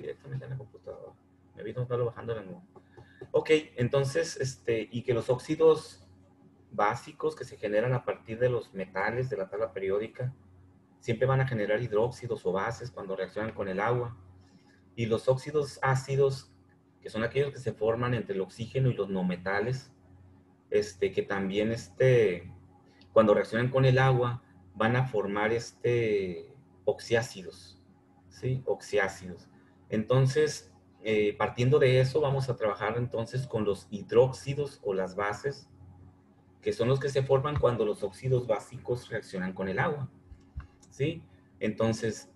aquí directamente en la computadora. Me vino solo bajando la nube. Ok, entonces, y que los óxidos básicos que se generan a partir de los metales de la tabla periódica siempre van a generar hidróxidos o bases cuando reaccionan con el agua. Y los óxidos ácidos, que son aquellos que se forman entre el oxígeno y los no metales, que también cuando reaccionan con el agua van a formar oxiácidos, ¿sí? Oxiácidos. Entonces, partiendo de eso, vamos a trabajar entonces con los hidróxidos o las bases, que son los que se forman cuando los óxidos básicos reaccionan con el agua, ¿sí? Entonces,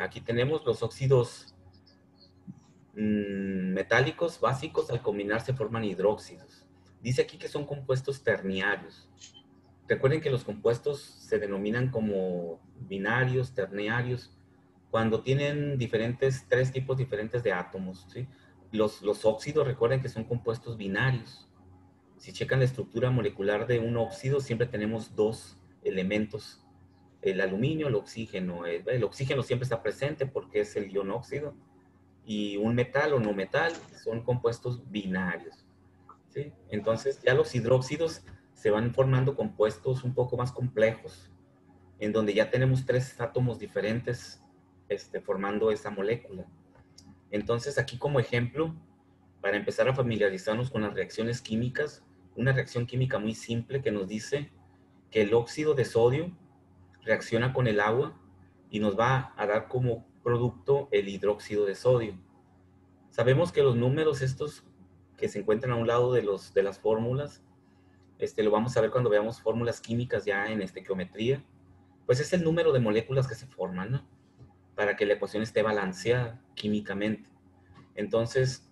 aquí tenemos los óxidos metálicos básicos, al combinarse forman hidróxidos. Dice aquí que son compuestos terniarios. Recuerden que los compuestos se denominan como binarios, terniarios, cuando tienen tres tipos diferentes de átomos, ¿sí? Los óxidos, recuerden que son compuestos binarios. Si checan la estructura molecular de un óxido, siempre tenemos dos elementos, el aluminio, el oxígeno. El oxígeno siempre está presente porque es el ion óxido, y un metal o no metal son compuestos binarios, ¿sí? Entonces ya los hidróxidos se van formando compuestos un poco más complejos, en donde ya tenemos tres átomos diferentes formando esa molécula. Entonces aquí como ejemplo, para empezar a familiarizarnos con las reacciones químicas, una reacción química muy simple que nos dice que el óxido de sodio reacciona con el agua y nos va a dar como producto el hidróxido de sodio. Sabemos que los números estos que se encuentran a un lado de las fórmulas, lo vamos a ver cuando veamos fórmulas químicas ya en geometría, pues es el número de moléculas que se forman, ¿no? Para que la ecuación esté balanceada químicamente. Entonces,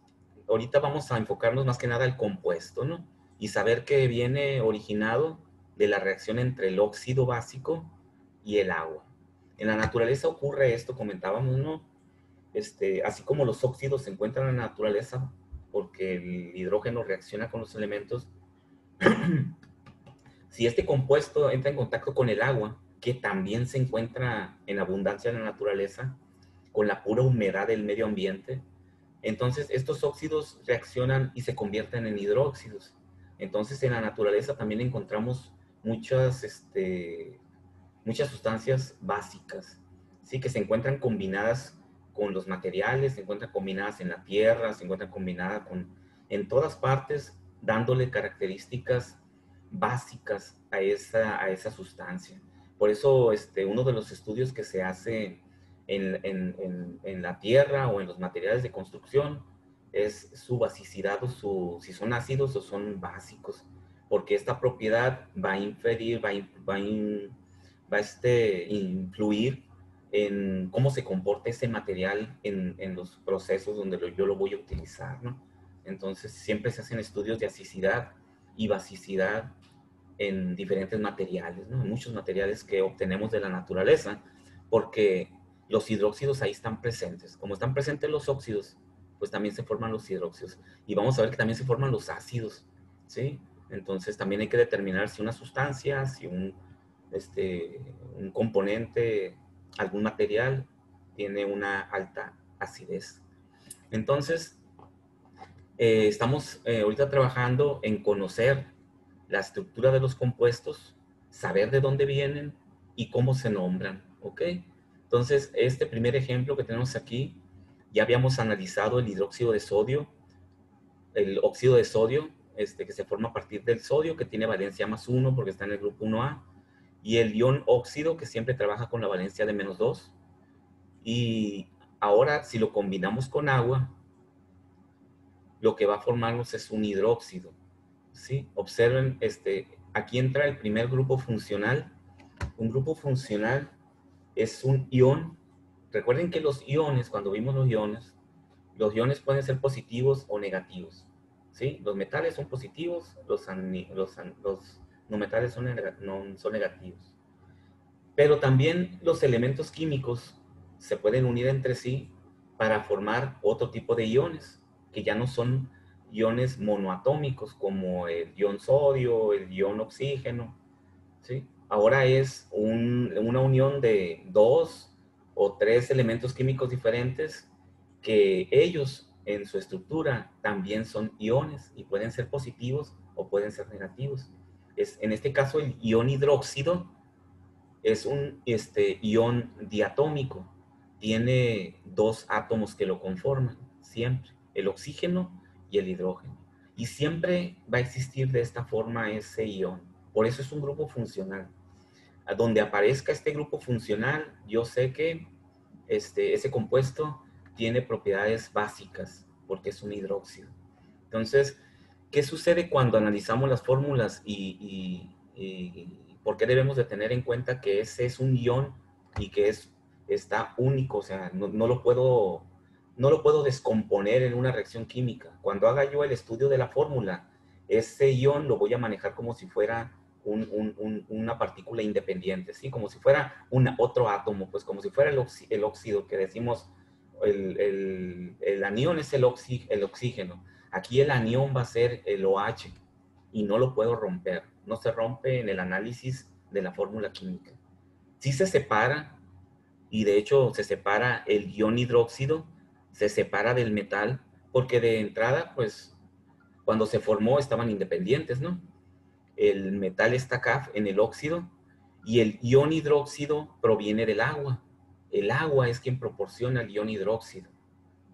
ahorita vamos a enfocarnos más que nada al compuesto, ¿no? Y saber que viene originado de la reacción entre el óxido básico y el agua. En la naturaleza ocurre esto, comentábamos, ¿no? Así como los óxidos se encuentran en la naturaleza porque el hidrógeno reacciona con los elementos, si este compuesto entra en contacto con el agua, que también se encuentra en abundancia en la naturaleza, con la pura humedad del medio ambiente, entonces estos óxidos reaccionan y se convierten en hidróxidos. Entonces en la naturaleza también encontramos muchas sustancias básicas, ¿sí? Que se encuentran combinadas con los materiales, se encuentran combinadas en la tierra, se encuentran combinadas en todas partes, dándole características básicas a esa sustancia. Por eso uno de los estudios que se hace en la tierra o en los materiales de construcción es su basicidad o si son ácidos o son básicos, porque esta propiedad va a inferir, va a influir en cómo se comporta ese material en los procesos donde yo lo voy a utilizar, ¿no? Entonces siempre se hacen estudios de asicidad y basicidad en diferentes materiales, ¿no? En muchos materiales que obtenemos de la naturaleza, porque los hidróxidos ahí están presentes. Como están presentes los óxidos, pues también se forman los hidróxidos. Y vamos a ver que también se forman los ácidos, ¿sí? Entonces también hay que determinar si una sustancia, si un componente, algún material, tiene una alta acidez. Entonces, estamos ahorita trabajando en conocer la estructura de los compuestos, saber de dónde vienen y cómo se nombran, ¿ok? Entonces, este primer ejemplo que tenemos aquí, ya habíamos analizado el hidróxido de sodio, el óxido de sodio, que se forma a partir del sodio, que tiene valencia +1 porque está en el grupo 1A, y el ion óxido, que siempre trabaja con la valencia de -2. Y ahora, si lo combinamos con agua, lo que va a formarnos es un hidróxido, ¿sí? Observen, aquí entra el primer grupo funcional. Un grupo funcional es un ion. Recuerden que los iones, cuando vimos los iones pueden ser positivos o negativos, ¿sí? Los metales son positivos, los no metales son negativos. Pero también los elementos químicos se pueden unir entre sí para formar otro tipo de iones, que ya no son iones monoatómicos como el ion sodio, el ion oxígeno, ¿sí? Ahora es una unión de dos o 3 elementos químicos diferentes que ellos en su estructura también son iones y pueden ser positivos o pueden ser negativos. En este caso, el ion hidróxido es un ion diatómico. Tiene 2 átomos que lo conforman, siempre, el oxígeno y el hidrógeno. Y siempre va a existir de esta forma ese ion. Por eso es un grupo funcional. A donde aparezca este grupo funcional, yo sé que ese compuesto tiene propiedades básicas, porque es un hidróxido. Entonces, ¿qué sucede cuando analizamos las fórmulas y por qué debemos de tener en cuenta que ese es un ion y que está único? O sea, no lo puedo descomponer en una reacción química. Cuando haga yo el estudio de la fórmula, ese ion lo voy a manejar como si fuera una partícula independiente, ¿sí? Como si fuera otro átomo, pues como si fuera el óxido que decimos, el anión es el oxígeno. Aquí el anión va a ser el OH y no lo puedo romper. No se rompe en el análisis de la fórmula química. Sí se separa, y de hecho se separa el ion hidróxido, se separa del metal, porque de entrada, pues, cuando se formó estaban independientes, ¿no? El metal está acá en el óxido y el ion hidróxido proviene del agua. El agua es quien proporciona el ion hidróxido,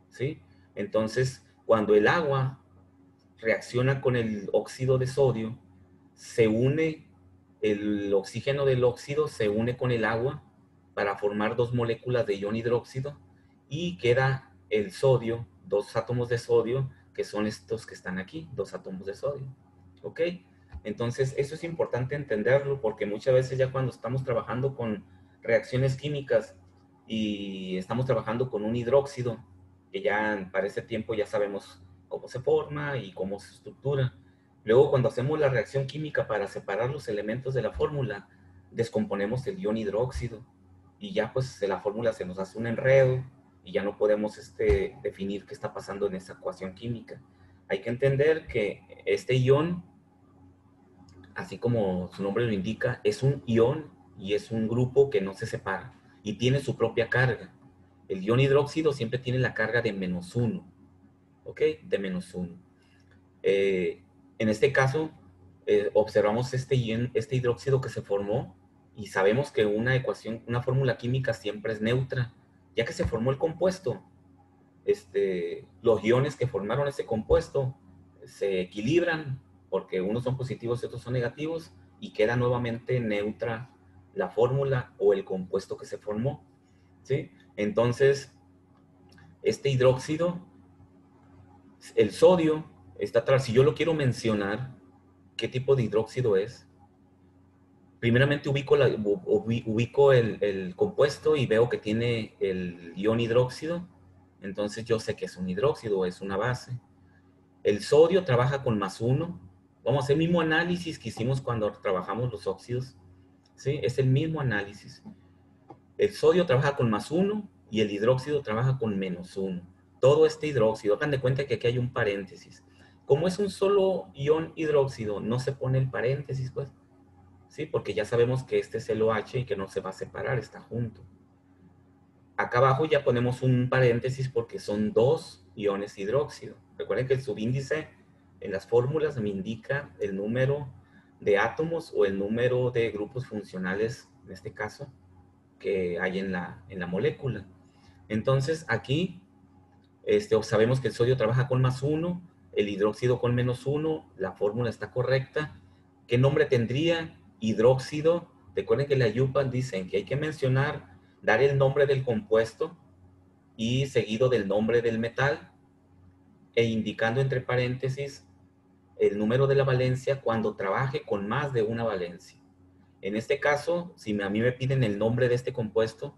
¿sí? Entonces, cuando el agua reacciona con el óxido de sodio, se une, el oxígeno del óxido se une con el agua para formar 2 moléculas de ion hidróxido y queda el sodio, 2 átomos de sodio, que son estos que están aquí, 2 átomos de sodio. ¿Ok? Entonces, eso es importante entenderlo porque muchas veces ya cuando estamos trabajando con reacciones químicas y estamos trabajando con un hidróxido, que ya para ese tiempo ya sabemos cómo se forma y cómo se estructura. Luego, cuando hacemos la reacción química para separar los elementos de la fórmula, descomponemos el ion hidróxido y ya pues la fórmula se nos hace un enredo y ya no podemos definir qué está pasando en esa ecuación química. Hay que entender que este ion, así como su nombre lo indica, es un ion y es un grupo que no se separa y tiene su propia carga. El ion hidróxido siempre tiene la carga de -1, ¿ok? De -1. En este caso, observamos este hidróxido que se formó y sabemos que una ecuación, una fórmula química siempre es neutra, ya que se formó el compuesto. Los iones que formaron ese compuesto se equilibran porque unos son positivos y otros son negativos y queda nuevamente neutra la fórmula o el compuesto que se formó, ¿sí? Entonces, este hidróxido, el sodio, está atrás. Si yo lo quiero mencionar, ¿qué tipo de hidróxido es? Primeramente ubico el compuesto y veo que tiene el ion hidróxido. Entonces yo sé que es un hidróxido, es una base. El sodio trabaja con +1. Vamos a hacer el mismo análisis que hicimos cuando trabajamos los óxidos. ¿Sí? Es el mismo análisis. El sodio trabaja con +1 y el hidróxido trabaja con -1. Todo este hidróxido, hagan de cuenta que aquí hay un paréntesis. Como es un solo ion hidróxido, no se pone el paréntesis, pues. Sí, porque ya sabemos que este es el OH y que no se va a separar, está junto. Acá abajo ya ponemos un paréntesis porque son 2 iones hidróxido. Recuerden que el subíndice en las fórmulas me indica el número de átomos o el número de grupos funcionales, en este caso, que hay en la molécula. Entonces, aquí sabemos que el sodio trabaja con +1, el hidróxido con -1, la fórmula está correcta. ¿Qué nombre tendría? Hidróxido. Recuerden que la IUPAC dicen que hay que mencionar, dar el nombre del compuesto y seguido del nombre del metal e indicando entre paréntesis el número de la valencia cuando trabaje con más de una valencia. En este caso, si a mí me piden el nombre de este compuesto,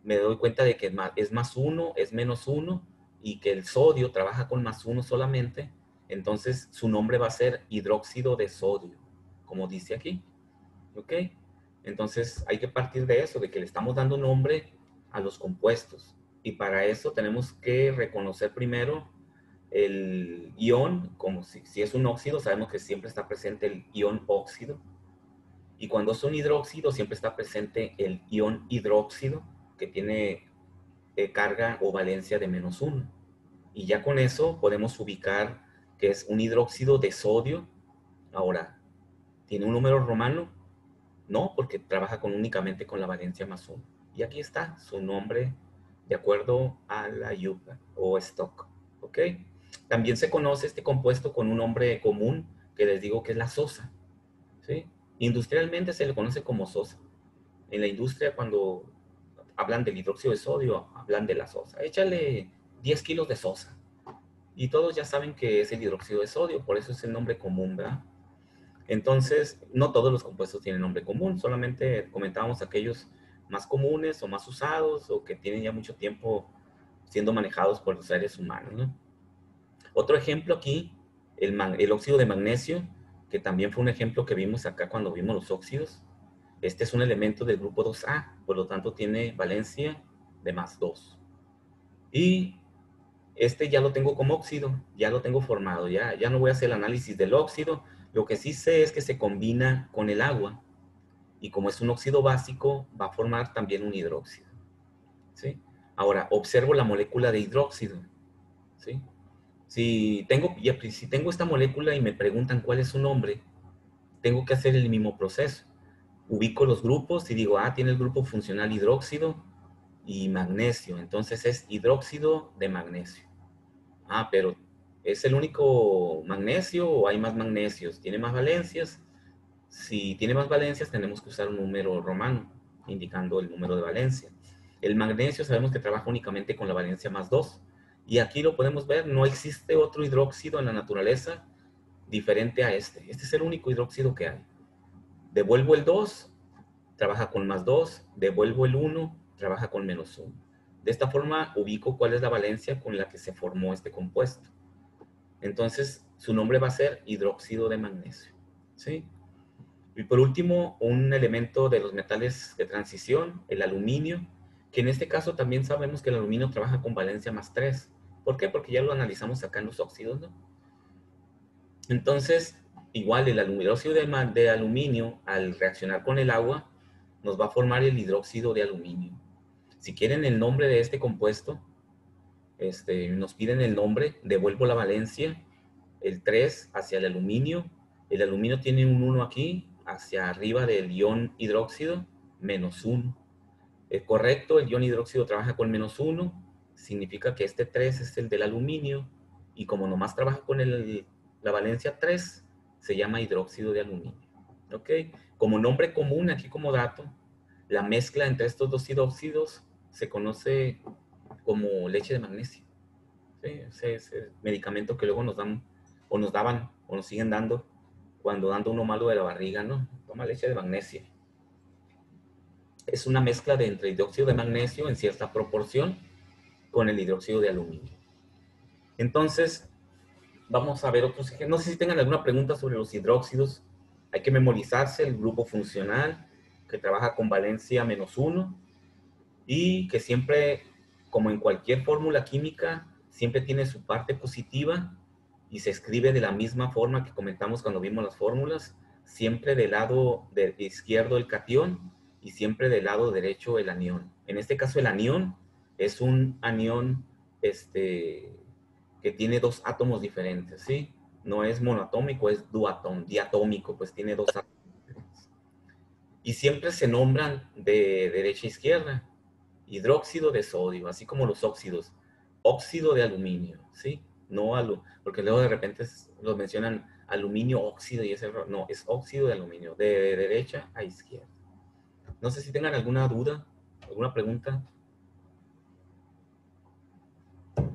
me doy cuenta de que es +1, es -1 y que el sodio trabaja con +1 solamente, entonces su nombre va a ser hidróxido de sodio, como dice aquí. ¿Ok? Entonces hay que partir de eso, de que le estamos dando nombre a los compuestos. Y para eso tenemos que reconocer primero el ion, como si es un óxido, sabemos que siempre está presente el ion óxido. Y cuando es un hidróxido, siempre está presente el ion hidróxido. que tiene carga o valencia de -1. Y ya con eso podemos ubicar que es un hidróxido de sodio. Ahora, ¿tiene un número romano? No, porque trabaja únicamente con la valencia +1. Y aquí está su nombre de acuerdo a la IUPAC o stock. ¿Ok? También se conoce este compuesto con un nombre común que les digo que es la sosa. ¿Sí? Industrialmente se le conoce como sosa. En la industria, cuando hablan del hidróxido de sodio, hablan de la sosa. Échale 10 kilos de sosa. Y todos ya saben que es el hidróxido de sodio, por eso es el nombre común, ¿verdad? Entonces, no todos los compuestos tienen nombre común, solamente comentábamos aquellos más comunes o más usados o que tienen ya mucho tiempo siendo manejados por los seres humanos, ¿no? Otro ejemplo aquí, el óxido de magnesio, que también fue un ejemplo que vimos acá cuando vimos los óxidos. Este es un elemento del grupo 2A, por lo tanto tiene valencia de +2. Y este ya lo tengo como óxido, ya lo tengo formado, ya no voy a hacer el análisis del óxido. Lo que sí sé es que se combina con el agua y como es un óxido básico, va a formar también un hidróxido, ¿sí? Ahora, observo la molécula de hidróxido, ¿sí? Si tengo esta molécula y me preguntan cuál es su nombre, tengo que hacer el mismo proceso. Ubico los grupos y digo, tiene el grupo funcional hidróxido y magnesio, entonces es hidróxido de magnesio. Pero ¿es el único magnesio o hay más magnesios? ¿Tiene más valencias? Si tiene más valencias, tenemos que usar un número romano, indicando el número de valencia. El magnesio sabemos que trabaja únicamente con la valencia +2. Y aquí lo podemos ver, no existe otro hidróxido en la naturaleza diferente a este. Este es el único hidróxido que hay. Devuelvo el 2, trabaja con +2. Devuelvo el 1, trabaja con -1. De esta forma ubico cuál es la valencia con la que se formó este compuesto. Entonces, su nombre va a ser hidróxido de magnesio, ¿sí? Y por último, un elemento de los metales de transición, el aluminio, que en este caso también sabemos que el aluminio trabaja con valencia +3. ¿Por qué? Porque ya lo analizamos acá en los óxidos, ¿no? Entonces, igual el hidróxido de aluminio, al reaccionar con el agua, nos va a formar el hidróxido de aluminio. Si quieren el nombre de este compuesto, nos piden el nombre, devuelvo la valencia, el 3 hacia el aluminio tiene un 1 aquí, hacia arriba del ion hidróxido, -1. Es correcto, el ion hidróxido trabaja con -1, significa que este 3 es el del aluminio, y como nomás trabaja con la valencia 3, se llama hidróxido de aluminio. ¿Ok? Como nombre común, aquí como dato, la mezcla entre estos dos hidróxidos se conoce como leche de magnesio. ¿Sí? Ese medicamento que luego nos dan, o nos daban, o nos siguen dando, cuando anda uno malo de la barriga, ¿no? Toma leche de magnesio. Es una mezcla de entre hidróxido de magnesio en cierta proporción con el hidróxido de aluminio. Entonces, vamos a ver otros ejemplos. No sé si tengan alguna pregunta sobre los hidróxidos. Hay que memorizarse el grupo funcional que trabaja con valencia -1 y que siempre, como en cualquier fórmula química, siempre tiene su parte positiva y se escribe de la misma forma que comentamos cuando vimos las fórmulas, siempre del lado izquierdo el catión y siempre del lado derecho el anión. En este caso el anión es un anión que tiene dos átomos diferentes, ¿sí? No es monoatómico, es diatómico, pues tiene dos átomos diferentes. Y siempre se nombran de derecha a izquierda. Hidróxido de sodio, así como los óxidos. Óxido de aluminio, ¿sí? No porque luego de repente los mencionan aluminio óxido y ese error. No, es óxido de aluminio, de derecha a izquierda. No sé si tengan alguna duda, alguna pregunta.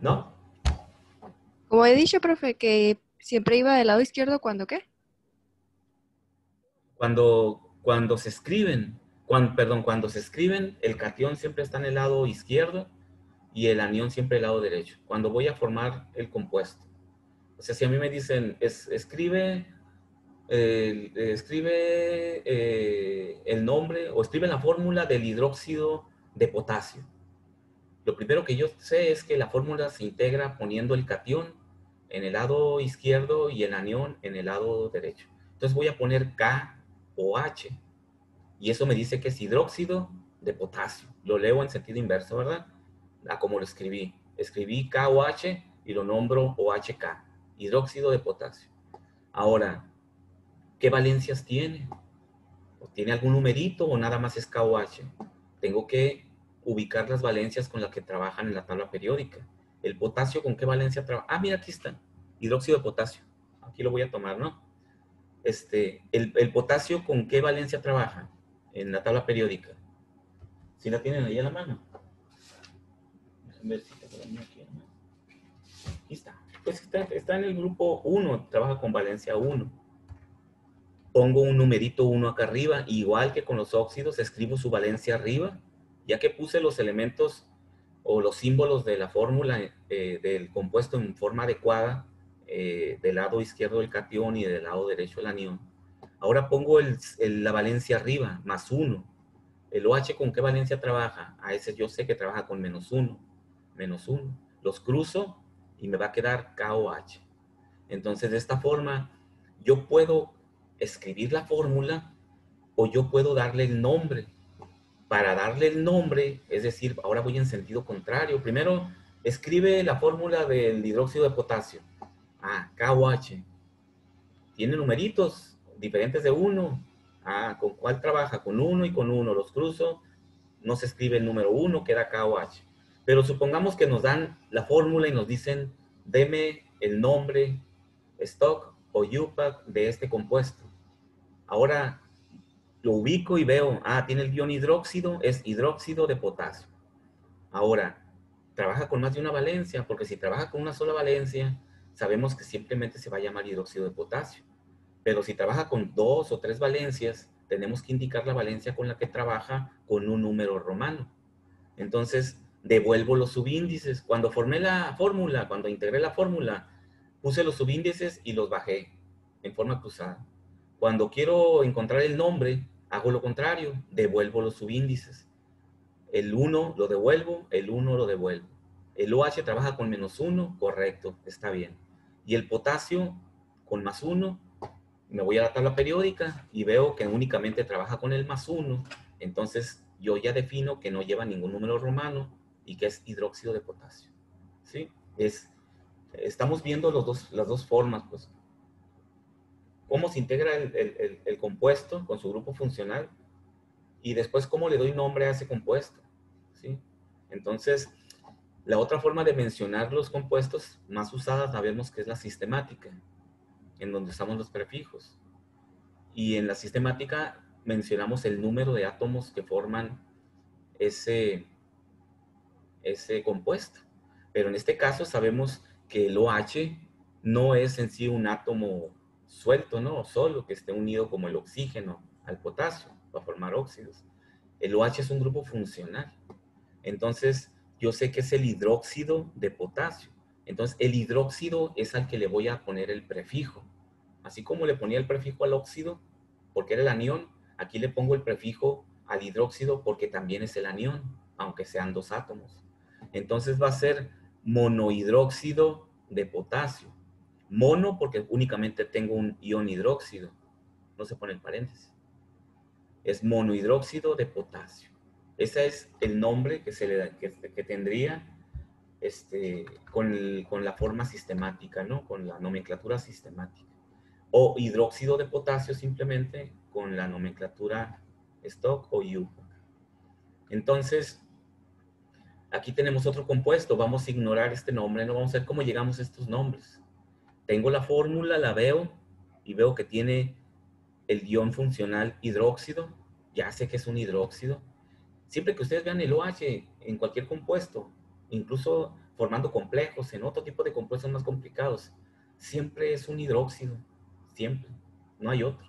¿No? Como he dicho, profe, que siempre iba del lado izquierdo cuando qué. Cuando se escriben, cuando se escriben, el catión siempre está en el lado izquierdo y el anión siempre en el lado derecho. Cuando voy a formar el compuesto. O sea, si a mí me dicen, escribe el nombre o escribe la fórmula del hidróxido de potasio. Lo primero que yo sé es que la fórmula se integra poniendo el catión en el lado izquierdo y el anión en el lado derecho. Entonces voy a poner K o H y eso me dice que es hidróxido de potasio. Lo leo en sentido inverso, ¿verdad? A como lo escribí. Escribí KOH y lo nombro OHK, hidróxido de potasio. Ahora, ¿qué valencias tiene? ¿Tiene algún numerito o nada más es KOH? Tengo que ubicar las valencias con las que trabajan en la tabla periódica. ¿El potasio con qué valencia trabaja? Ah, mira, aquí está. Hidróxido de potasio. Aquí lo voy a tomar, ¿no? El potasio con qué valencia trabaja en la tabla periódica. ¿Sí la tienen ahí a la mano? Déjenme ver si tengo la mía aquí. Aquí está. Pues está en el grupo 1, trabaja con valencia 1. Pongo un numerito 1 acá arriba, igual que con los óxidos, escribo su valencia arriba, ya que puse los elementos o los símbolos de la fórmula del compuesto en forma adecuada, del lado izquierdo del catión y del lado derecho del anión. Ahora pongo la valencia arriba, más 1. ¿El OH con qué valencia trabaja? A ese yo sé que trabaja con menos 1. Menos 1. Los cruzo y me va a quedar KOH. Entonces, de esta forma, yo puedo escribir la fórmula o yo puedo darle el nombre. Para darle el nombre, es decir, ahora voy en sentido contrario. Primero, escribe la fórmula del hidróxido de potasio. Ah, KOH. Tiene numeritos diferentes de 1. Ah, ¿con cuál trabaja? Con 1 y con 1. Los cruzo, no se escribe el número 1, queda KOH. Pero supongamos que nos dan la fórmula y nos dicen, deme el nombre stock o UPAC de este compuesto. Ahora lo ubico y veo, tiene el ion hidróxido, es hidróxido de potasio. Ahora, trabaja con más de una valencia, porque si trabaja con una sola valencia, sabemos que simplemente se va a llamar hidróxido de potasio. Pero si trabaja con 2 o 3 valencias, tenemos que indicar la valencia con la que trabaja con un número romano. Entonces, devuelvo los subíndices. Cuando formé la fórmula, cuando integré la fórmula, puse los subíndices y los bajé en forma cruzada. Cuando quiero encontrar el nombre, hago lo contrario, devuelvo los subíndices. El 1 lo devuelvo, el 1 lo devuelvo. El OH trabaja con menos 1, correcto, está bien. Y el potasio con más 1, me voy a la tabla periódica y veo que únicamente trabaja con el más 1, entonces yo ya defino que no lleva ningún número romano y que es hidróxido de potasio. ¿Sí? Estamos viendo las dos formas, pues. Cómo se integra el compuesto con su grupo funcional y después cómo le doy nombre a ese compuesto. ¿Sí? Entonces, la otra forma de mencionar los compuestos más usada sabemos que es la sistemática, en donde usamos los prefijos. Y en la sistemática mencionamos el número de átomos que forman ese compuesto. Pero en este caso sabemos que el OH no es en sí un átomo suelto, ¿no? Solo que esté unido como el oxígeno al potasio para formar óxidos. El OH es un grupo funcional. Entonces, yo sé que es el hidróxido de potasio. Entonces, el hidróxido es al que le voy a poner el prefijo. Así como le ponía el prefijo al óxido, porque era el anión, aquí le pongo el prefijo al hidróxido porque también es el anión, aunque sean 2 átomos. Entonces va a ser monohidróxido de potasio. Mono porque únicamente tengo un ion hidróxido. No se pone el paréntesis. Es monohidróxido de potasio. Ese es el nombre que tendría con la forma sistemática, ¿no? Con la nomenclatura sistemática. O hidróxido de potasio simplemente con la nomenclatura stock o UPAC. Entonces, aquí tenemos otro compuesto. Vamos a ignorar este nombre, no vamos a ver cómo llegamos a estos nombres. Tengo la fórmula, la veo y veo que tiene el ion funcional hidróxido. Ya sé que es un hidróxido. Siempre que ustedes vean el OH en cualquier compuesto, incluso formando complejos, en otro tipo de compuestos más complicados, siempre es un hidróxido. Siempre. No hay otro.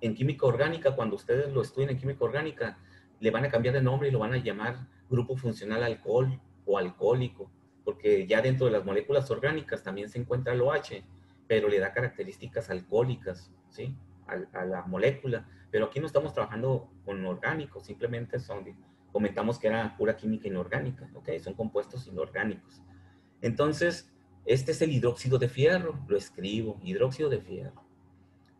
En química orgánica, cuando ustedes lo estudien en química orgánica, le van a cambiar de nombre y lo van a llamar grupo funcional alcohol o alcohólico, porque ya dentro de las moléculas orgánicas también se encuentra el OH, pero le da características alcohólicas, ¿sí? A la molécula. Pero aquí no estamos trabajando con orgánicos, simplemente comentamos que era pura química inorgánica, ¿ok? Son compuestos inorgánicos. Entonces, este es el hidróxido de fierro, lo escribo, hidróxido de fierro.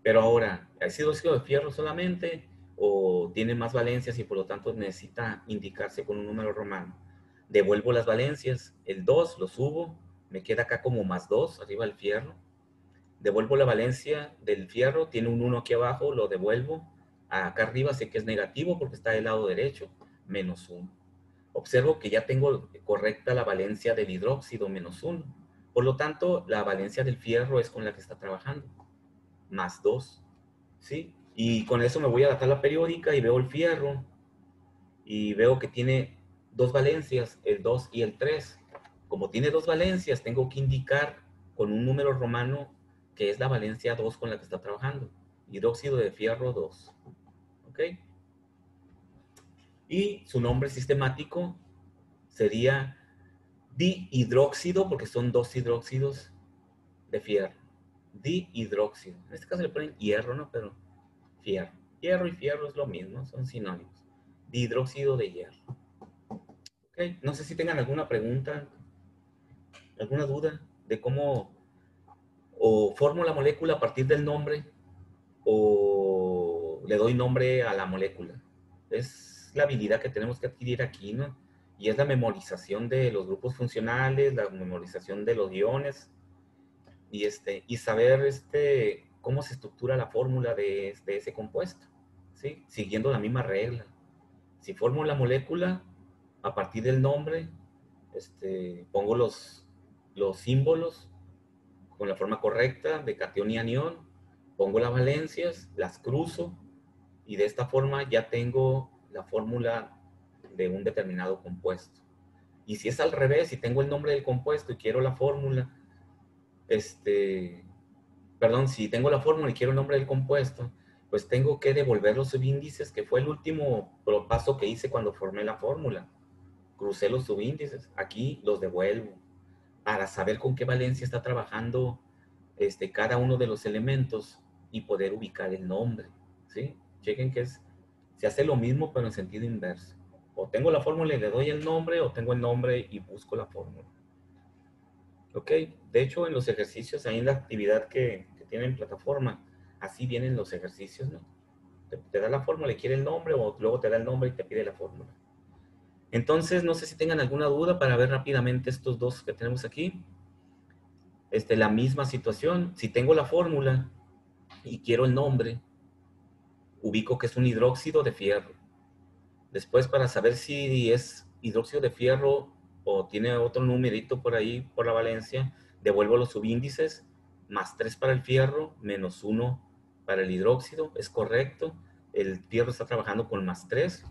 Pero ahora, ¿es hidróxido de fierro solamente o tiene más valencias y por lo tanto necesita indicarse con un número romano. Devuelvo las valencias, el 2 lo subo, me queda acá como más 2 arriba del fierro. Devuelvo la valencia del fierro, tiene un 1 aquí abajo, lo devuelvo. Acá arriba sé que es negativo porque está del lado derecho, menos 1. Observo que ya tengo correcta la valencia del hidróxido, menos 1. Por lo tanto, la valencia del fierro es con la que está trabajando, más 2. ¿Sí? Y con eso me voy a la tabla periódica y veo el fierro y veo que tiene dos valencias, el 2 y el 3. Como tiene dos valencias, tengo que indicar con un número romano que es la valencia 2 con la que está trabajando. Hidróxido de fierro 2. ¿Ok? Y su nombre sistemático sería dihidróxido, porque son dos hidróxidos de fierro. Dihidróxido. En este caso le ponen hierro, ¿no? Pero fierro. Hierro y fierro es lo mismo, son sinónimos. Dihidróxido de hierro. ¿Ok? No sé si tengan alguna pregunta, alguna duda de cómo o formo la molécula a partir del nombre o le doy nombre a la molécula. Es la habilidad que tenemos que adquirir aquí, ¿no? Y es la memorización de los grupos funcionales, la memorización de los iones y saber cómo se estructura la fórmula de ese compuesto, ¿sí? Siguiendo la misma regla. Si formo la molécula, a partir del nombre, pongo los símbolos con la forma correcta de catión y anión, pongo las valencias, las cruzo, y de esta forma ya tengo la fórmula de un determinado compuesto. Y si es al revés, si tengo el nombre del compuesto y quiero la fórmula, si tengo la fórmula y quiero el nombre del compuesto, pues tengo que devolver los subíndices, que fue el último paso que hice cuando formé la fórmula. Crucé los subíndices, aquí los devuelvo para saber con qué valencia está trabajando cada uno de los elementos y poder ubicar el nombre, ¿sí? Chequen que se hace lo mismo pero en sentido inverso. O tengo la fórmula y le doy el nombre, o tengo el nombre y busco la fórmula. ¿Ok? De hecho, en los ejercicios, ahí en la actividad que tienen plataforma, así vienen los ejercicios, ¿no? Te da la fórmula y quiere el nombre, o luego te da el nombre y te pide la fórmula. Entonces, no sé si tengan alguna duda para ver rápidamente estos dos que tenemos aquí. La misma situación, si tengo la fórmula y quiero el nombre, ubico que es un hidróxido de fierro. Después, para saber si es hidróxido de fierro o tiene otro numerito por ahí, por la valencia, devuelvo los subíndices, más 3 para el fierro, menos 1 para el hidróxido, es correcto. El fierro está trabajando con más 3.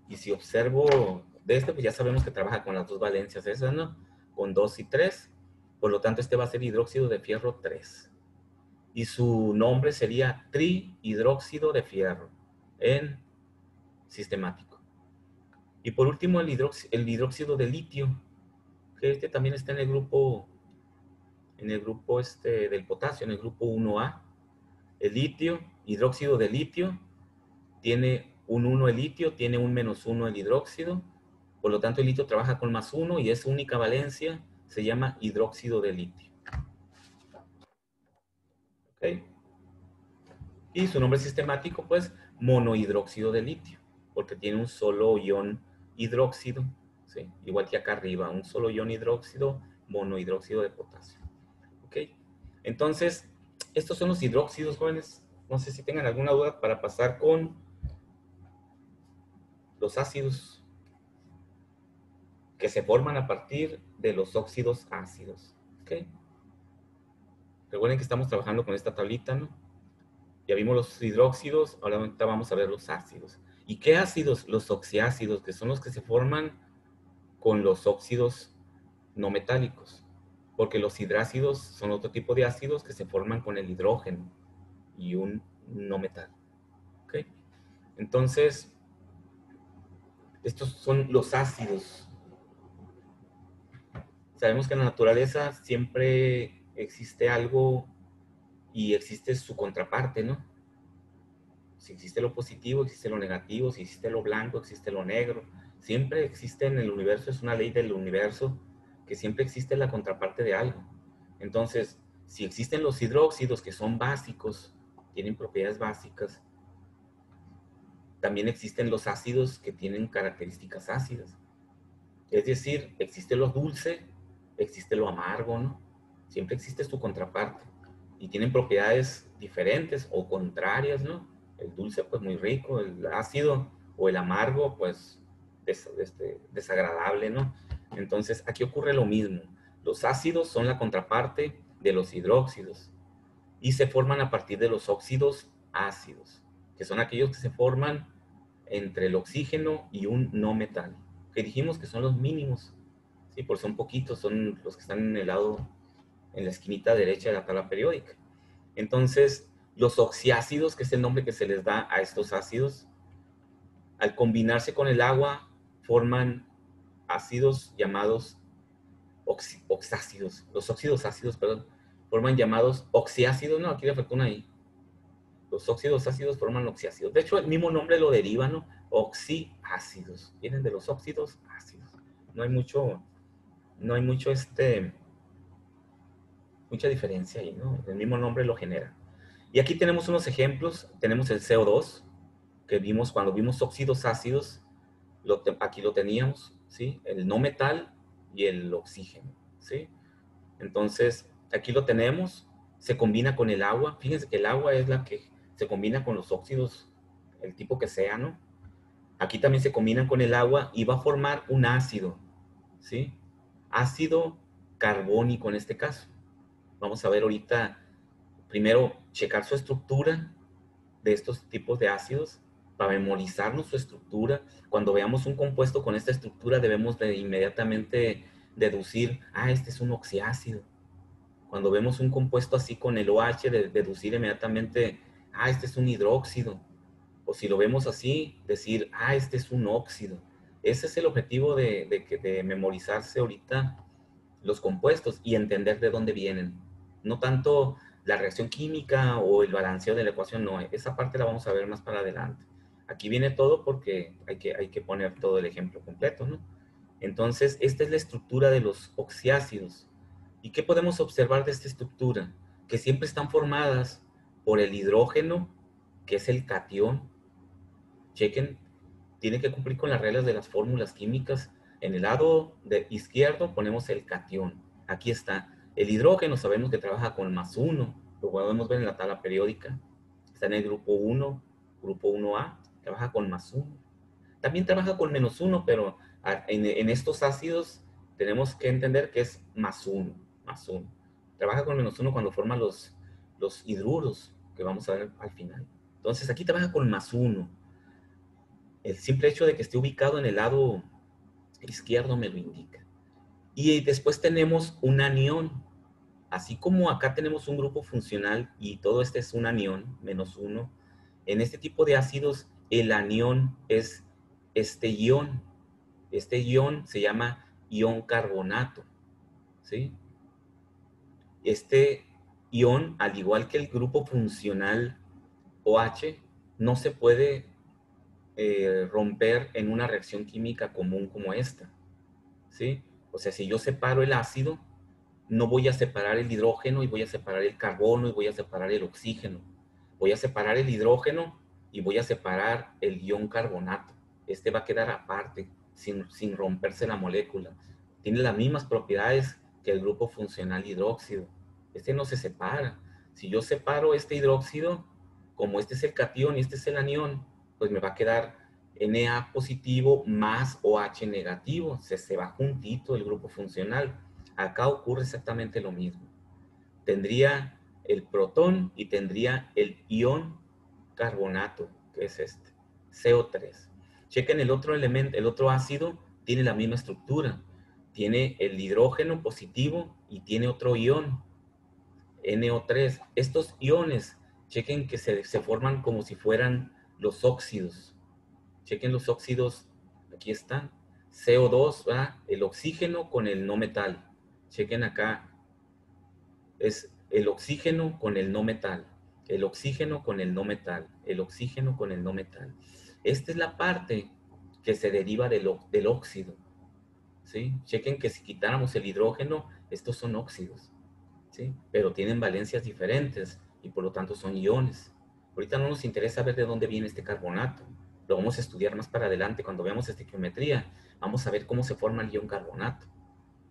Y si observo de pues ya sabemos que trabaja con las dos valencias esas, ¿no? Con 2 y 3. Por lo tanto, va a ser hidróxido de fierro 3. Y su nombre sería trihidróxido de fierro en sistemático. Y por último, el hidróxido de litio, que también está en el grupo del potasio, en el grupo 1A. El litio, hidróxido de litio, tiene un 1 el litio, tiene un menos 1 el hidróxido. Por lo tanto, el litio trabaja con más 1 y es única valencia, se llama hidróxido de litio. ¿Ok? Y su nombre sistemático, pues, monohidróxido de litio, porque tiene un solo ion hidróxido, ¿sí? Igual que acá arriba, un solo ion hidróxido, monohidróxido de potasio. ¿Ok? Entonces, estos son los hidróxidos, jóvenes. No sé si tengan alguna duda para pasar con los ácidos que se forman a partir de los óxidos ácidos. ¿Ok? Recuerden que estamos trabajando con esta tablita, ¿no? Ya vimos los hidróxidos, ahora vamos a ver los ácidos. ¿Y qué ácidos? Los oxiácidos, que son los que se forman con los óxidos no metálicos. Porque los hidrácidos son otro tipo de ácidos que se forman con el hidrógeno y un no metal. ¿Ok? Entonces, estos son los ácidos. Sabemos que en la naturaleza siempre existe algo y existe su contraparte, ¿no? Si existe lo positivo, existe lo negativo, si existe lo blanco, existe lo negro. Siempre existe en el universo, es una ley del universo, que siempre existe la contraparte de algo. Entonces, si existen los hidróxidos que son básicos, tienen propiedades básicas, también existen los ácidos que tienen características ácidas. Es decir, existe lo dulce, existe lo amargo, ¿no? Siempre existe su contraparte. Y tienen propiedades diferentes o contrarias, ¿no? El dulce, pues muy rico, el ácido o el amargo, pues desagradable, ¿no? Entonces, aquí ocurre lo mismo. Los ácidos son la contraparte de los hidróxidos y se forman a partir de los óxidos ácidos, que son aquellos que se forman entre el oxígeno y un no metal, que dijimos que son los mínimos, ¿sí? Porque son poquitos, son los que están en el lado, en la esquinita derecha de la tabla periódica. Entonces, los oxiácidos, que es el nombre que se les da a estos ácidos, al combinarse con el agua, forman ácidos llamados oxácidos. Los óxidos ácidos, perdón, forman llamados oxiácidos, no, aquí le faltó una ahí. Los óxidos ácidos forman oxiácidos. De hecho, el mismo nombre lo deriva, ¿no? Oxiácidos. Vienen de los óxidos ácidos. No hay mucho, no hay mucho mucha diferencia ahí, ¿no? El mismo nombre lo genera. Y aquí tenemos unos ejemplos. Tenemos el CO2, que vimos cuando vimos óxidos ácidos. Aquí lo teníamos, ¿sí? El no metal y el oxígeno, ¿sí? Entonces, aquí lo tenemos. Se combina con el agua. Fíjense que el agua es la que se combina con los óxidos, el tipo que sea, ¿no? Aquí también se combinan con el agua y va a formar un ácido, ¿sí? Ácido carbónico en este caso. Vamos a ver ahorita, primero, checar su estructura de estos tipos de ácidos para memorizarnos su estructura. Cuando veamos un compuesto con esta estructura, debemos de inmediatamente deducir, este es un oxiácido. Cuando vemos un compuesto así con el OH, deducir inmediatamente, este es un hidróxido. O si lo vemos así, decir, este es un óxido. Ese es el objetivo de memorizarse ahorita los compuestos y entender de dónde vienen. No tanto la reacción química o el balanceo de la ecuación, no. Esa parte la vamos a ver más para adelante. Aquí viene todo porque hay que poner todo el ejemplo completo, ¿no? Entonces, esta es la estructura de los oxiácidos. ¿Y qué podemos observar de esta estructura? Que siempre están formadas por el hidrógeno, que es el catión. Chequen, tiene que cumplir con las reglas de las fórmulas químicas. En el lado izquierdo ponemos el catión. Aquí está. El hidrógeno sabemos que trabaja con +1. Lo podemos ver en la tabla periódica. Está en el grupo 1, grupo 1A. Trabaja con +1. También trabaja con -1, pero en estos ácidos tenemos que entender que es +1. +1. Trabaja con -1 cuando forma los hidruros, que vamos a ver al final. Entonces aquí trabaja con +1. El simple hecho de que esté ubicado en el lado izquierdo me lo indica. Y después tenemos un anión. Así como acá tenemos un grupo funcional y todo este es un anión, -1, en este tipo de ácidos el anión es este ión. Este ión se llama ión carbonato, ¿sí? Este ión, al igual que el grupo funcional OH, no se puede romper en una reacción química común como esta, ¿sí? O sea, si yo separo el ácido, no voy a separar el hidrógeno y voy a separar el carbono y voy a separar el oxígeno. Voy a separar el hidrógeno y voy a separar el ión carbonato. Este va a quedar aparte, sin romperse la molécula. Tiene las mismas propiedades que el grupo funcional hidróxido. Este no se separa. Si yo separo este hidróxido, como este es el catión y este es el anión, pues me va a quedar Na positivo más OH negativo. Se va juntito el grupo funcional. Acá ocurre exactamente lo mismo. Tendría el protón y tendría el ión carbonato, que es este, CO3. Chequen el otro elemento, el otro ácido tiene la misma estructura. Tiene el hidrógeno positivo y tiene otro ión, NO3. Estos iones, chequen que se forman como si fueran los óxidos. Chequen los óxidos, aquí están. CO2, ¿verdad? El oxígeno con el no metal. Chequen acá, es el oxígeno con el no metal. El oxígeno con el no metal. El oxígeno con el no metal. Esta es la parte que se deriva del óxido, ¿sí? Chequen que si quitáramos el hidrógeno, estos son óxidos, ¿sí? Pero tienen valencias diferentes y por lo tanto son iones. Ahorita no nos interesa ver de dónde viene este carbonato. lo vamos a estudiar más para adelante. Cuando veamos estequiometría, vamos a ver cómo se forma el ion carbonato,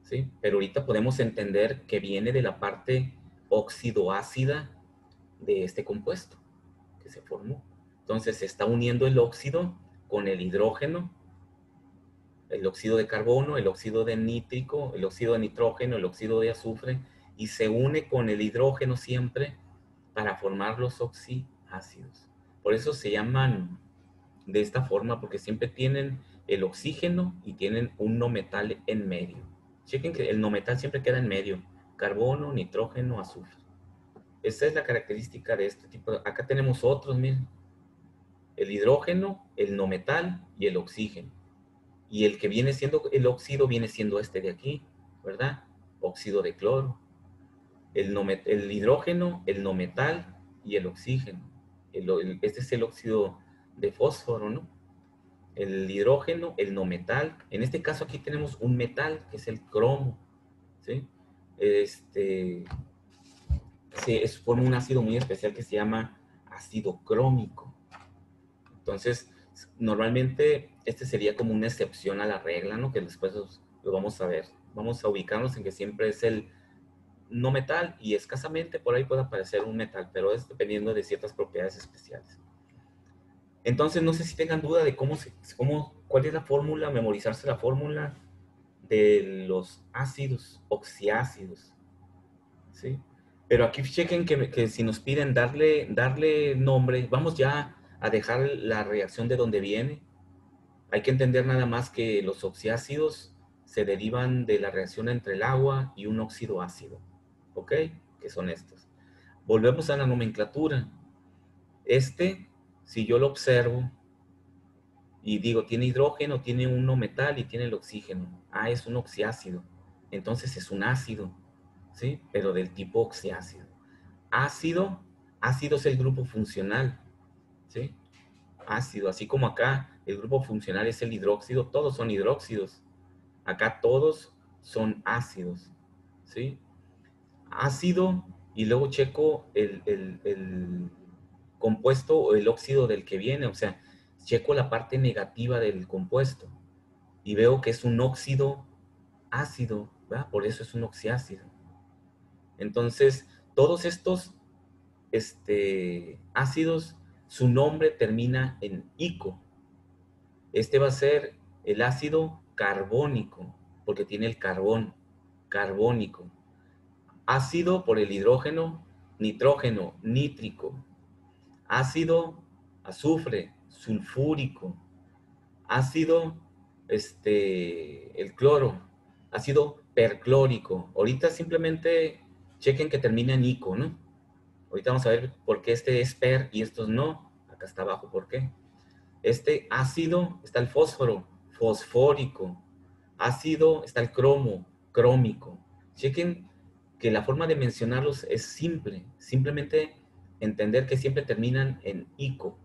¿sí? Pero ahorita podemos entender que viene de la parte óxido-ácida de este compuesto que se formó. Entonces se está uniendo el óxido con el hidrógeno, el óxido de carbono, el óxido de nítrico, el óxido de nitrógeno, el óxido de azufre, y se une con el hidrógeno siempre para formar los oxiácidos. Por eso se llaman de esta forma, porque siempre tienen el oxígeno y tienen un no metal en medio. Chequen que el no metal siempre queda en medio: carbono, nitrógeno, azufre. Esa es la característica de este tipo. Acá tenemos otros, miren: el hidrógeno, el no metal y el oxígeno. Y el que viene siendo el óxido viene siendo este de aquí, ¿verdad? Óxido de cloro. El hidrógeno, el no metal y el oxígeno. Este es el óxido de fósforo, ¿no? El hidrógeno, el no metal. En este caso aquí tenemos un metal, que es el cromo, ¿sí? Forma un ácido muy especial que se llama ácido crómico. Entonces, normalmente este sería como una excepción a la regla, ¿no? Que después lo vamos a ver. Vamos a ubicarnos en que siempre es el no metal, y escasamente por ahí puede aparecer un metal, pero es dependiendo de ciertas propiedades especiales. Entonces, no sé si tengan duda de cuál es la fórmula, memorizarse la fórmula de los ácidos, oxiácidos, ¿sí? Pero aquí chequen que si nos piden darle nombre, vamos ya a dejar la reacción de donde viene. Hay que entender nada más que los oxiácidos se derivan de la reacción entre el agua y un óxido ácido, ¿ok? Que son estos. Volvemos a la nomenclatura. Si yo lo observo y digo, tiene hidrógeno, tiene un no metal y tiene el oxígeno. Ah, es un oxiácido. Entonces es un ácido, ¿sí? Pero del tipo oxiácido. Ácido es el grupo funcional, ¿sí? Ácido, así como acá el grupo funcional es el hidróxido, todos son hidróxidos. Acá todos son ácidos, ¿sí? Ácido, y luego checo el compuesto o el óxido del que viene, o sea, checo la parte negativa del compuesto y veo que es un óxido ácido, ¿verdad? Por eso es un oxiácido. Entonces, todos estos ácidos, su nombre termina en ico. Este va a ser el ácido carbónico, porque tiene el carbón, carbónico. Ácido por el hidrógeno, nitrógeno, nítrico. Ácido, azufre, sulfúrico. Ácido, el cloro. Ácido perclórico. Ahorita simplemente chequen que termina en ico, ¿no? Ahorita vamos a ver por qué este es per y estos no. Acá está abajo por qué. Este ácido está el fósforo, fosfórico. Ácido está el cromo, crómico. Chequen que la forma de mencionarlos es simple. Simplemente entender que siempre terminan en ico,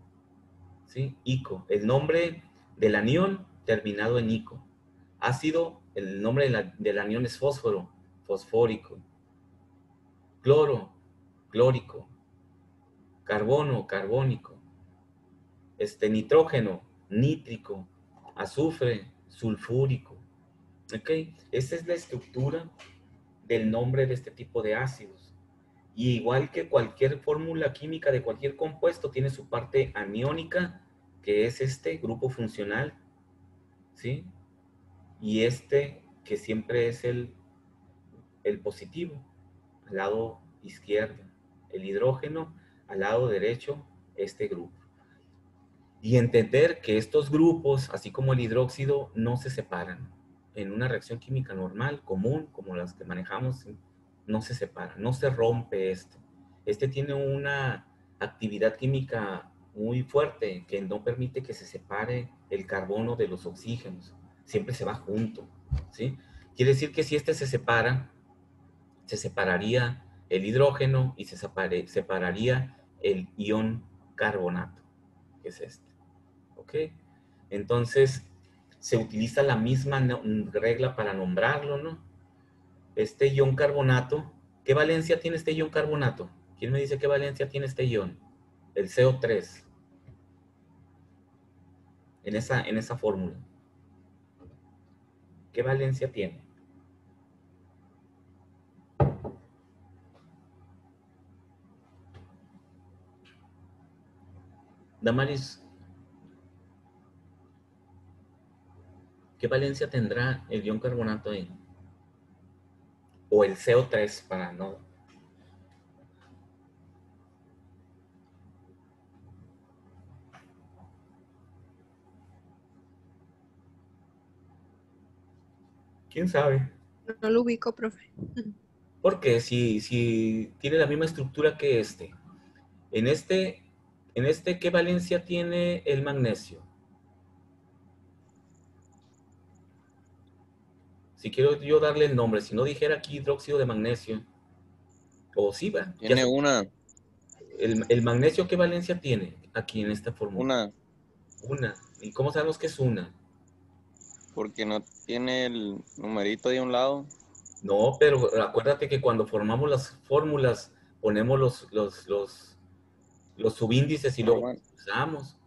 ¿sí? Ico. El nombre del anión terminado en ico. Ácido, el nombre del anión es fósforo, fosfórico. Cloro, clórico. Carbono, carbónico. Nitrógeno, nítrico. Azufre, sulfúrico. ¿Ok? Esa es la estructura del nombre de este tipo de ácidos. Y igual que cualquier fórmula química de cualquier compuesto, tiene su parte aniónica, que es este grupo funcional, ¿sí? Y que siempre es el positivo, al lado izquierdo. El hidrógeno, al lado derecho, este grupo. Y entender que estos grupos, así como el hidróxido, no se separan. En una reacción química normal, común, como las que manejamos, no se separa, no se rompe esto. Tiene una actividad química muy fuerte que no permite que se separe el carbono de los oxígenos. Siempre se va junto, ¿sí? Quiere decir que si se separa, se separaría el hidrógeno y se separaría el ion carbonato, que es este. ¿Ok? Entonces, se utiliza la misma regla para nombrarlo, ¿no? Este ion carbonato, ¿qué valencia tiene este ion carbonato? ¿Quién me dice qué valencia tiene este ion? El CO3. en esa fórmula. ¿Qué valencia tiene? Damaris, ¿qué valencia tendrá el ion carbonato ahí? O el CO3 para no... ¿Quién sabe? No lo ubico, profe. Porque si tiene la misma estructura que este. En este, ¿qué valencia tiene el magnesio? Si quiero yo darle el nombre, si no dijera aquí hidróxido de magnesio, o sí, va, ya Tiene sé. una, El magnesio, ¿qué valencia tiene aquí en esta fórmula? una, Una. ¿Y cómo sabemos que es una? porque no tiene el numerito de un lado. No, pero acuérdate que cuando formamos las fórmulas, ponemos los subíndices y luego Normal. usamos.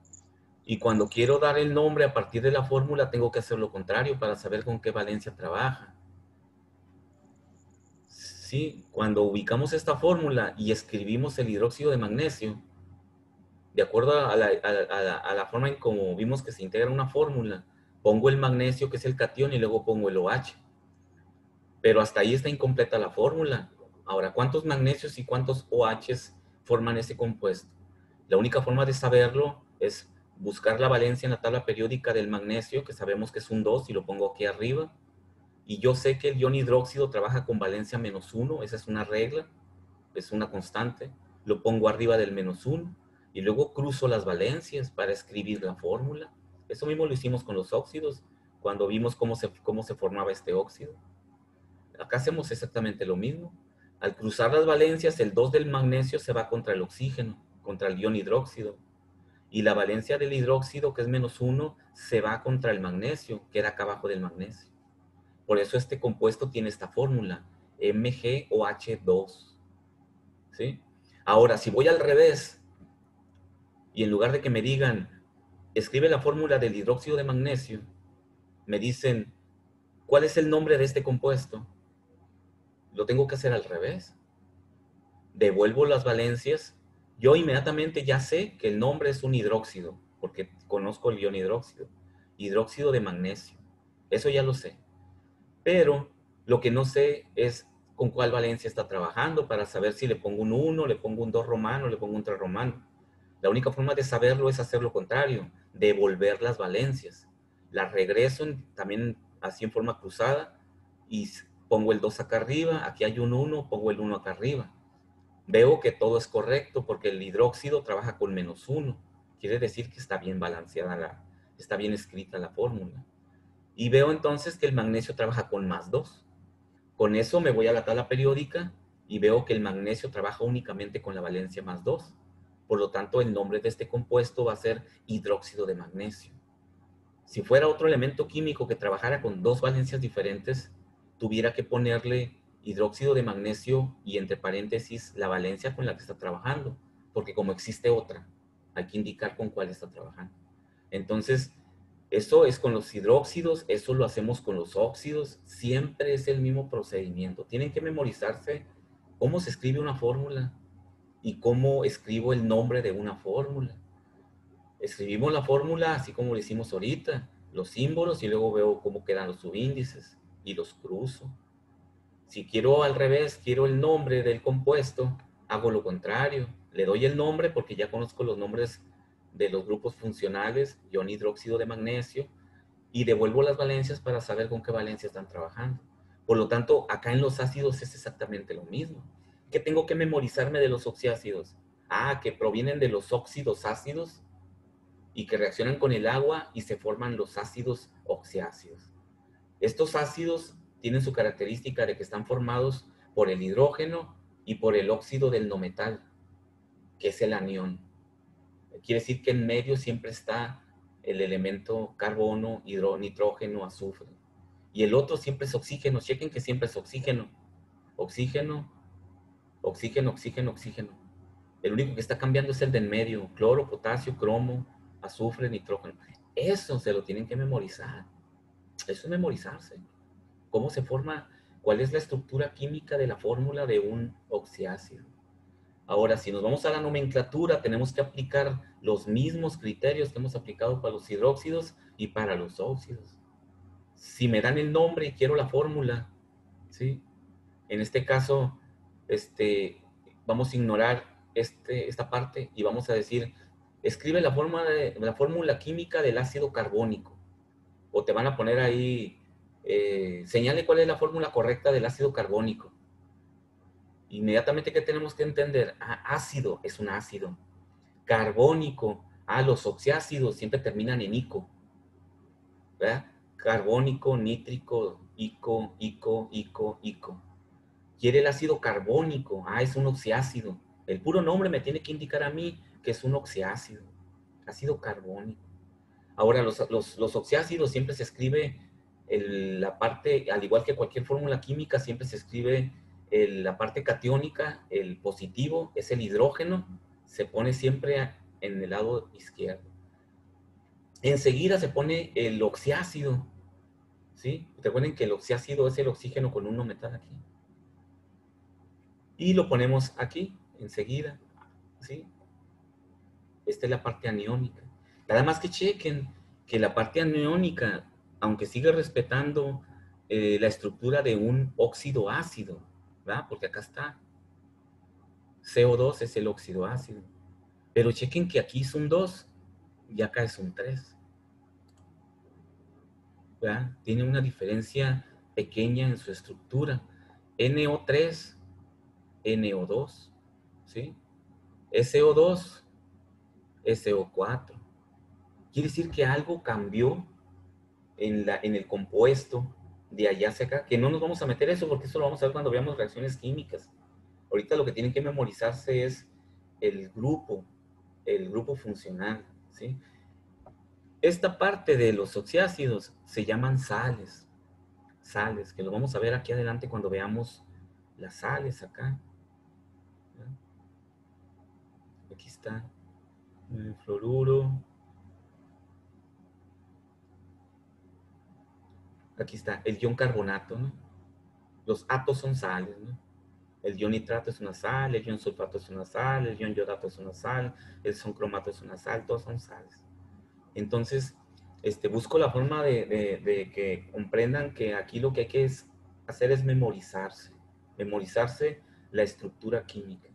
Y cuando quiero dar el nombre a partir de la fórmula, tengo que hacer lo contrario para saber con qué valencia trabaja. Sí, cuando ubicamos esta fórmula y escribimos el hidróxido de magnesio, de acuerdo a la forma en como vimos que se integra una fórmula, pongo el magnesio, que es el catión, y luego pongo el OH. Pero hasta ahí está incompleta la fórmula. Ahora, ¿cuántos magnesios y cuántos OHs forman ese compuesto? La única forma de saberlo es buscar la valencia en la tabla periódica del magnesio, que sabemos que es un 2, y lo pongo aquí arriba. Y yo sé que el ion hidróxido trabaja con valencia -1, esa es una regla, es una constante. Lo pongo arriba del -1 y luego cruzo las valencias para escribir la fórmula. Eso mismo lo hicimos con los óxidos, cuando vimos cómo se formaba este óxido. Acá hacemos exactamente lo mismo. Al cruzar las valencias, el 2 del magnesio se va contra el oxígeno, contra el ion hidróxido. Y la valencia del hidróxido, que es -1, se va contra el magnesio, queda acá abajo del magnesio. Por eso este compuesto tiene esta fórmula, MgOH2. ¿Sí? Ahora, si voy al revés, y en lugar de que me digan, escribe la fórmula del hidróxido de magnesio, me dicen, ¿cuál es el nombre de este compuesto? Lo tengo que hacer al revés. Devuelvo las valencias. Yo inmediatamente ya sé que el nombre es un hidróxido, porque conozco el ion hidróxido. Hidróxido de magnesio. Eso ya lo sé. Pero lo que no sé es con cuál valencia está trabajando para saber si le pongo un 1, le pongo un 2 romano, le pongo un 3 romano. La única forma de saberlo es hacer lo contrario, devolver las valencias. Las regreso también así en forma cruzada y pongo el 2 acá arriba, aquí hay un 1, pongo el 1 acá arriba. Veo que todo es correcto porque el hidróxido trabaja con -1. Quiere decir que está bien balanceada, está bien escrita la fórmula. Y veo entonces que el magnesio trabaja con +2. Con eso me voy a la tabla periódica y veo que el magnesio trabaja únicamente con la valencia +2. Por lo tanto, el nombre de este compuesto va a ser hidróxido de magnesio. Si fuera otro elemento químico que trabajara con dos valencias diferentes, tuviera que ponerle hidróxido de magnesio y entre paréntesis la valencia con la que está trabajando, porque como existe otra, hay que indicar con cuál está trabajando. Entonces, eso es con los hidróxidos, eso lo hacemos con los óxidos, siempre es el mismo procedimiento. Tienen que memorizarse cómo se escribe una fórmula y cómo escribo el nombre de una fórmula. Escribimos la fórmula así como lo hicimos ahorita, los símbolos, y luego veo cómo quedan los subíndices y los cruzo. Si quiero al revés, quiero el nombre del compuesto, hago lo contrario. Le doy el nombre porque ya conozco los nombres de los grupos funcionales, ion hidróxido de magnesio, y devuelvo las valencias para saber con qué valencia están trabajando. Por lo tanto, acá en los ácidos es exactamente lo mismo. ¿Qué tengo que memorizarme de los oxiácidos? Ah, que provienen de los óxidos ácidos y que reaccionan con el agua y se forman los ácidos oxiácidos. Estos ácidos tienen su característica de que están formados por el hidrógeno y por el óxido del no metal, que es el anión. Quiere decir que en medio siempre está el elemento carbono, nitrógeno, azufre. Y el otro siempre es oxígeno. Chequen que siempre es oxígeno. Oxígeno, oxígeno, oxígeno, oxígeno. El único que está cambiando es el del medio. Cloro, potasio, cromo, azufre, nitrógeno. Eso se lo tienen que memorizar. Eso es memorizarse. ¿Cómo se forma? ¿Cuál es la estructura química de la fórmula de un oxiácido? Ahora, si nos vamos a la nomenclatura, tenemos que aplicar los mismos criterios que hemos aplicado para los hidróxidos y para los óxidos. Si me dan el nombre y quiero la fórmula, ¿sí? En este caso, vamos a ignorar esta parte y vamos a decir, escribe la fórmula química del ácido carbónico. O te van a poner ahí, señale cuál es la fórmula correcta del ácido carbónico. Inmediatamente, ¿qué tenemos que entender? Ácido es un ácido. Carbónico, los oxiácidos siempre terminan en ico, ¿verdad? Carbónico, nítrico, ico, ico, ico, ico. Quiere el ácido carbónico, es un oxiácido. El puro nombre me tiene que indicar a mí que es un oxiácido, ácido carbónico. Ahora, los oxiácidos siempre se escribe la parte, al igual que cualquier fórmula química, siempre se escribe la parte catiónica, el positivo es el hidrógeno, se pone siempre en el lado izquierdo. Enseguida se pone el oxiácido, ¿sí? Recuerden que el oxiácido es el oxígeno con un no metal aquí. Y lo ponemos aquí, enseguida, ¿sí? Esta es la parte aniónica. Nada más que chequen que la parte aniónica, aunque sigue respetando la estructura de un óxido ácido, ¿verdad? Porque acá está. CO2 es el óxido ácido. Pero chequen que aquí es un 2 y acá es un 3. ¿Verdad? Tiene una diferencia pequeña en su estructura. NO3, NO2, ¿sí? SO2, SO4. Quiere decir que algo cambió en el compuesto de allá hacia acá, que no nos vamos a meter eso porque eso lo vamos a ver cuando veamos reacciones químicas. Ahorita lo que tienen que memorizarse es el grupo funcional, ¿sí? Esta parte de los oxiácidos se llaman sales, que lo vamos a ver aquí adelante cuando veamos las sales acá. Aquí está el fluoruro. Aquí está el ion carbonato, ¿no? Los atos son sales, ¿no? El ion nitrato es una sal, el ion sulfato es una sal, el ion yodato es una sal, el cromato es una sal, todos son sales. Entonces, busco la forma de que comprendan que aquí lo que hay que hacer es memorizarse la estructura química.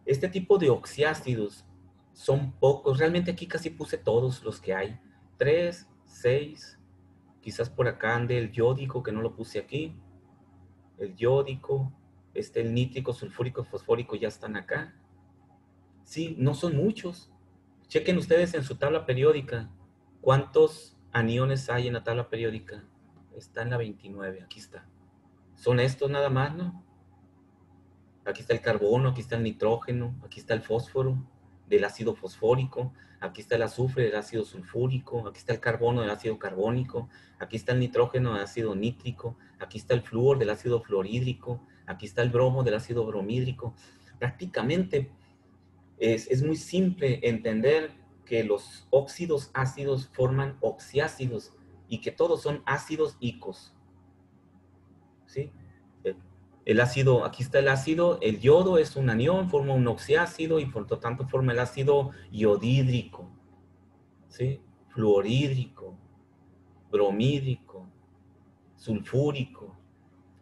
Este tipo de oxiácidos son pocos, realmente aquí casi puse todos los que hay, 3, 6, quizás por acá ande el yódico que no lo puse aquí, el yódico, el nítrico, sulfúrico, fosfórico ya están acá. Sí, no son muchos. Chequen ustedes en su tabla periódica cuántos aniones hay en la tabla periódica. Está en la 29, aquí está. Son estos nada más, ¿no? Aquí está el carbono, aquí está el nitrógeno, aquí está el fósforo del ácido fosfórico, aquí está el azufre del ácido sulfúrico, aquí está el carbono del ácido carbónico, aquí está el nitrógeno del ácido nítrico, aquí está el flúor del ácido fluorhídrico, aquí está el bromo del ácido bromhídrico. Prácticamente es muy simple entender que los óxidos ácidos forman oxiácidos y que todos son ácidos icos, ¿sí? El ácido, aquí está el ácido, el yodo es un anión, forma un oxiácido y por lo tanto forma el ácido iodídrico, ¿sí? Fluorhídrico, bromídrico, sulfúrico.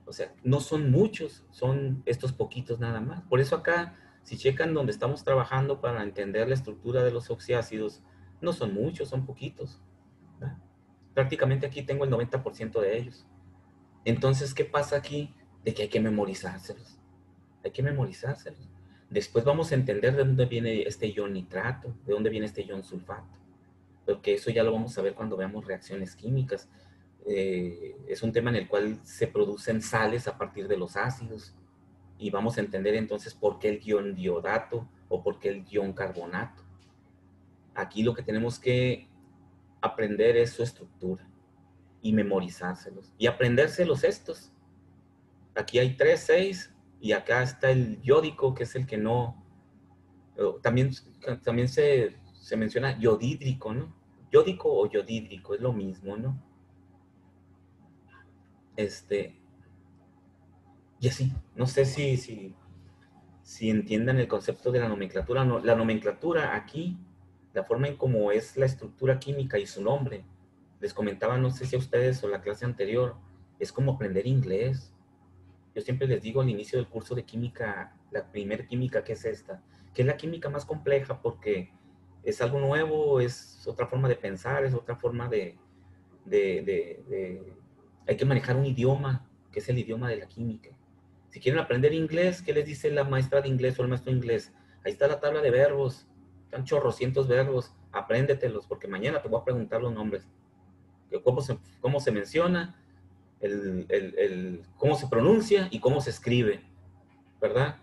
O sea, no son muchos, son estos poquitos nada más. Por eso acá, si checan donde estamos trabajando para entender la estructura de los oxiácidos, no son muchos, son poquitos, ¿verdad? Prácticamente aquí tengo el 90% de ellos. Entonces, ¿qué pasa aquí? De que hay que memorizárselos. Hay que memorizárselos. Después vamos a entender de dónde viene este ion nitrato, de dónde viene este ion sulfato. Porque eso ya lo vamos a ver cuando veamos reacciones químicas. Es un tema en el cual se producen sales a partir de los ácidos. Y vamos a entender entonces por qué el ion diodato o por qué el ion carbonato. Aquí lo que tenemos que aprender es su estructura y memorizárselos. Y aprendérselos estos. Aquí hay 3, 6 y acá está el yódico, que es el que no... También se menciona yodídrico, ¿no? Yódico o yodídrico, es lo mismo, ¿no? Y así, no sé si entiendan el concepto de la nomenclatura. No, la nomenclatura aquí, la forma en cómo es la estructura química y su nombre, les comentaba, no sé si a ustedes o la clase anterior, es como aprender inglés. Yo siempre les digo al inicio del curso de química, la primer química que es esta, que es la química más compleja porque es algo nuevo, es otra forma de pensar, es otra forma hay que manejar un idioma, que es el idioma de la química. Si quieren aprender inglés, ¿qué les dice la maestra de inglés o el maestro de inglés? Ahí está la tabla de verbos, están chorrocientos verbos, apréndetelos, porque mañana te voy a preguntar los nombres. Cómo se menciona, cómo se pronuncia y cómo se escribe, ¿verdad?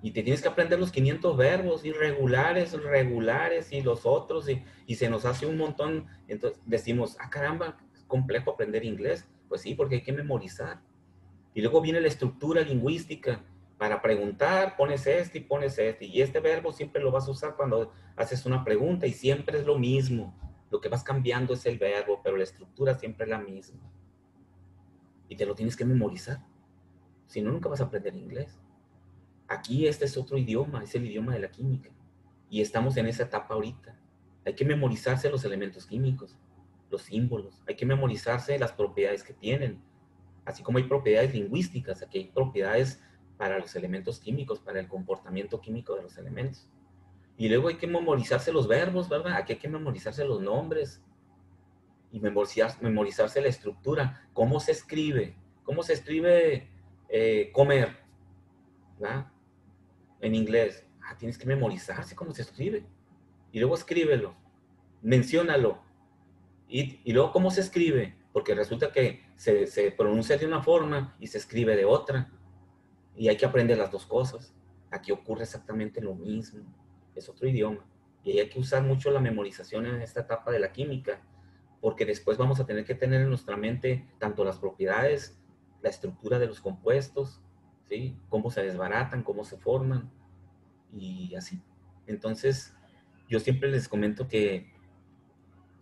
Y te tienes que aprender los 500 verbos irregulares, regulares y los otros, y se nos hace un montón. Entonces decimos, ah, caramba, es complejo aprender inglés. Pues sí, porque hay que memorizar. Y luego viene la estructura lingüística. Para preguntar, pones este y pones este. Y este verbo siempre lo vas a usar cuando haces una pregunta y siempre es lo mismo. Lo que vas cambiando es el verbo, pero la estructura siempre es la misma. Y te lo tienes que memorizar. Si no, nunca vas a aprender inglés. Aquí este es otro idioma, es el idioma de la química. Y estamos en esa etapa ahorita. Hay que memorizarse los elementos químicos, los símbolos. Hay que memorizarse las propiedades que tienen. Así como hay propiedades lingüísticas, aquí hay propiedades para los elementos químicos, para el comportamiento químico de los elementos. Y luego hay que memorizarse los verbos, ¿verdad? Aquí hay que memorizarse los nombres y memorizarse la estructura. ¿Cómo se escribe? ¿Cómo se escribe comer? ¿Verdad? En inglés. Ah, tienes que memorizarse cómo se escribe. Y luego escríbelo. Menciónalo. Y luego cómo se escribe. Porque resulta que se pronuncia de una forma y se escribe de otra. Y hay que aprender las dos cosas. Aquí ocurre exactamente lo mismo. Es otro idioma. Y hay que usar mucho la memorización en esta etapa de la química. Porque después vamos a tener que tener en nuestra mente tanto las propiedades, la estructura de los compuestos, ¿sí? Cómo se desbaratan, cómo se forman y así. Entonces, yo siempre les comento que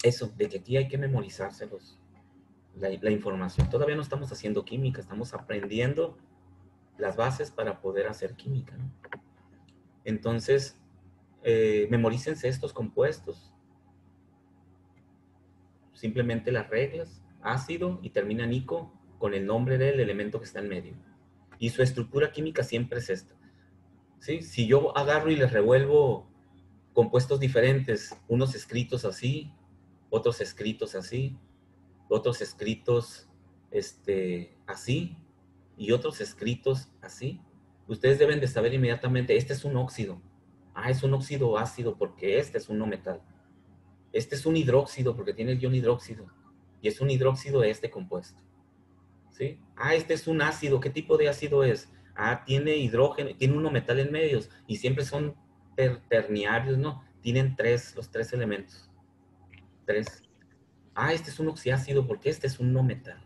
eso, de que aquí hay que memorizarse la información. Todavía no estamos haciendo química, estamos aprendiendo las bases para poder hacer química, ¿no? Entonces, memorícense estos compuestos. Simplemente las reglas, ácido y termina en ico con el nombre del elemento que está en medio. Y su estructura química siempre es esta. ¿Sí? Si yo agarro y les revuelvo compuestos diferentes, unos escritos así, otros escritos así, otros escritos así y otros escritos así, ustedes deben de saber inmediatamente, este es un óxido. Ah, es un óxido ácido porque este es un no metal. Este es un hidróxido porque tiene el ion hidróxido y es un hidróxido de este compuesto. ¿Sí? Ah, este es un ácido. ¿Qué tipo de ácido es? Ah, tiene hidrógeno, tiene uno metal en medios y siempre son terniarios, ¿no? Tienen los tres elementos. Tres. Ah, este es un oxiácido porque este es un no metal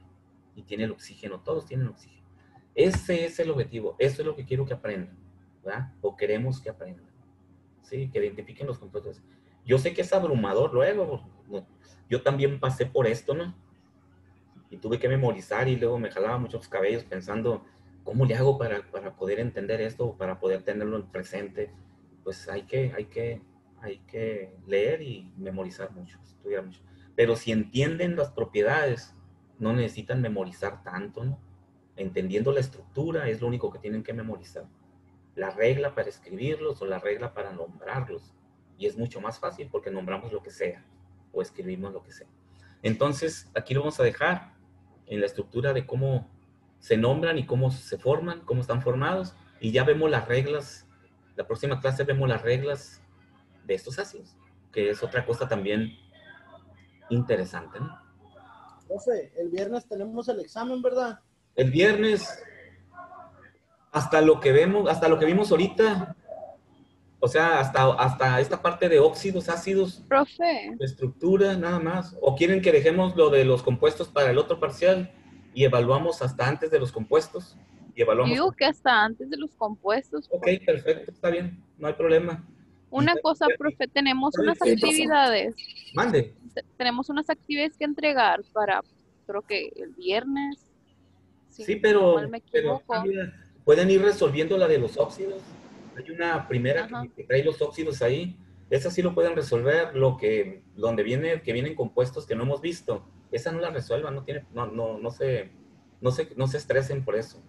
y tiene el oxígeno. Todos tienen oxígeno. Ese es el objetivo. Eso es lo que quiero que aprendan, ¿verdad? O queremos que aprendan. ¿Sí? Que identifiquen los compuestos. Yo sé que es abrumador luego. ¿No? Yo también pasé por esto, ¿no? Y tuve que memorizar y luego me jalaba muchos cabellos pensando, ¿cómo le hago para poder entender esto, para poder tenerlo en presente? Pues hay que leer y memorizar mucho, estudiar mucho. Pero si entienden las propiedades, no necesitan memorizar tanto, ¿no? Entendiendo la estructura es lo único que tienen que memorizar. La regla para escribirlos o la regla para nombrarlos. Y es mucho más fácil porque nombramos lo que sea o escribimos lo que sea. Entonces, aquí lo vamos a dejar en la estructura de cómo se nombran y cómo se forman, cómo están formados. Y ya vemos las reglas. La próxima clase vemos las reglas de estos ácidos, que es otra cosa también interesante, ¿no? Profe, el viernes tenemos el examen, ¿verdad? El viernes, hasta lo que vemos, hasta lo que vimos ahorita, o sea, hasta esta parte de óxidos, ácidos, Profe, de estructura, nada más. ¿O quieren que dejemos lo de los compuestos para el otro parcial y evaluamos hasta antes de los compuestos? Y yo evaluamos. digo que hasta antes de los compuestos, Ok, profe. perfecto, está bien, no hay problema. Una cosa, profe, tenemos unas actividades. Mande. Tenemos unas actividades que entregar para, creo que el viernes, si Sí, no mal me pero equivoco. pueden ir resolviendo la de los óxidos. Hay una primera Ajá. que trae los óxidos ahí. Esa sí lo pueden resolver. Donde que vienen compuestos que no hemos visto. Esa no la resuelvan, no se estresen por eso.